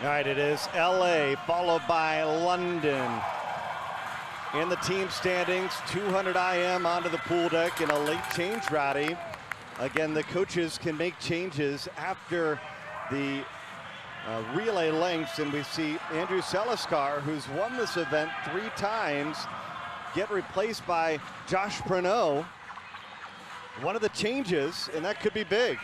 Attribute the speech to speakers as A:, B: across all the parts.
A: All right, it is LA followed by London. In the team standings, 200 IM onto the pool deck in a late change rally. Again, the coaches can make changes after the relay lengths, and we see Andrew Seliskar, who's won this event 3 times, get replaced by Josh Preno. One of the changes, and that could be big.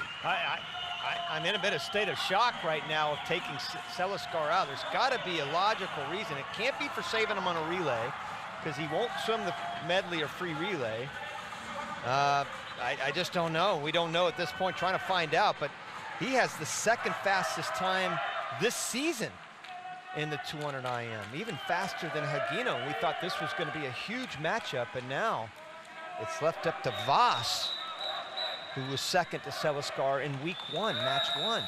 B: I'm in a bit of state of shock right now of taking Seliskar out. There's got to be a logical reason. It can't be for saving him on a relay, because he won't swim the medley or free relay. I just don't know. We don't know at this point, trying to find out, but he has the second fastest time this season in the 200 IM, even faster than Hagino. We thought this was going to be a huge matchup, and now it's left up to Voss, who was second to Seliskar in week 1, match 1,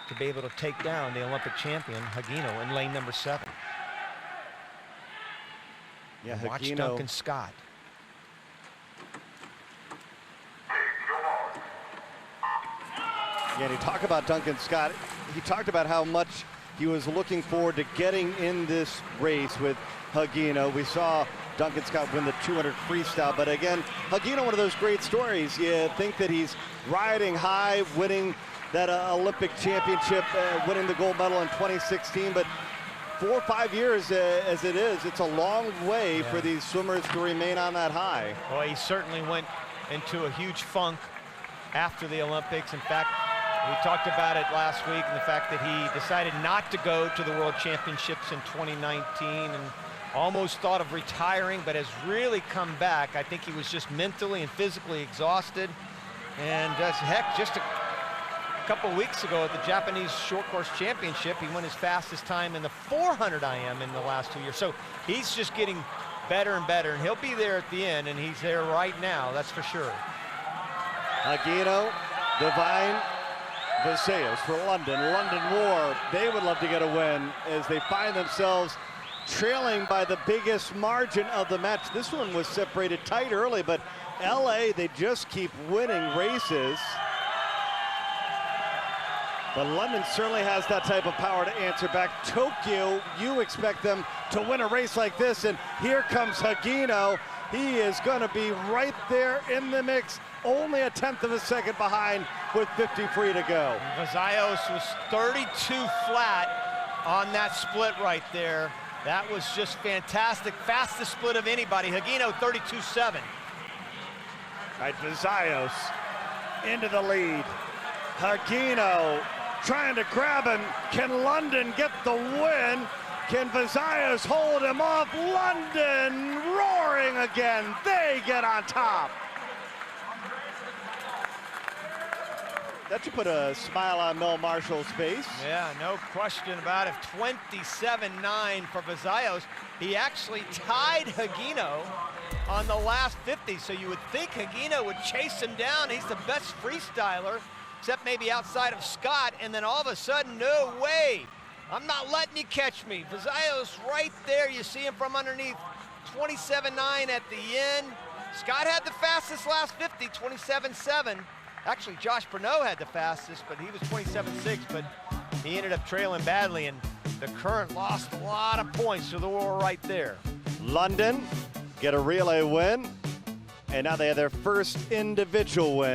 B: to be able to take down the Olympic champion Hagino in lane number 7.
A: Yeah,
B: watch
A: Hagino.
B: Dankan Scott.
A: Yeah, and he talked about Dankan Scott. He talked about how much he was looking forward to getting in this race with Hagino. We saw Dankan Scott win the 200 freestyle, but again, Hagino, one of those great stories. You think that he's riding high, winning that Olympic championship, winning the gold medal in 2016, but 4 or 5 years as it is, it's a long way for these swimmers to remain on that high.
B: Well, he certainly went into a huge funk after the Olympics. In fact, we talked about it last week, and the fact that he decided not to go to the World Championships in 2019 and almost thought of retiring, but has really come back. I think he was just mentally and physically exhausted. And heck, just a couple weeks ago at the Japanese Short Course Championship, he won his fastest time in the 400 IM in the last 2 years. So he's just getting better and better, and he'll be there at the end, and he's there right now, that's for sure.
A: Hagino, Divайн, Vazayos for London. London War, they would love to get a win as they find themselves trailing by the biggest margin of the match. This one was separated tight early, but LA, they just keep winning races. But London certainly has that type of power to answer back. Tokyo, you expect them to win a race like this, and here comes Hagino. He is going to be right there in the mix, only a 1/10 of a second behind with 50 free to go.
B: Vazayos was 32 flat on that split right there. That was just fantastic. Fastest split of anybody. Hagino 32.7.
A: All right, Vazayos into the lead. Hagino trying to grab him. Can London get the win? Can Vazayos hold him off? London roaring again. They get on top. That should put a smile on Mel Marshall's face.
B: Yeah, no question about it. 27.9 for Vazayos. He actually tied Hagino on the last 50, so you would think Hagino would chase him down. He's the best freestyler, except maybe outside of Scott, and then all of a sudden, no way. I'm not letting you catch me. Vazayos right there, you see him from underneath. 27.9 at the end. Scott had the fastest last 50, 27.7. Actually, Josh Preno had the fastest, but he was 27.6, but he ended up trailing badly, and the current lost a lot of points to the war right there.
A: London get a relay win, and now they have their first individual win.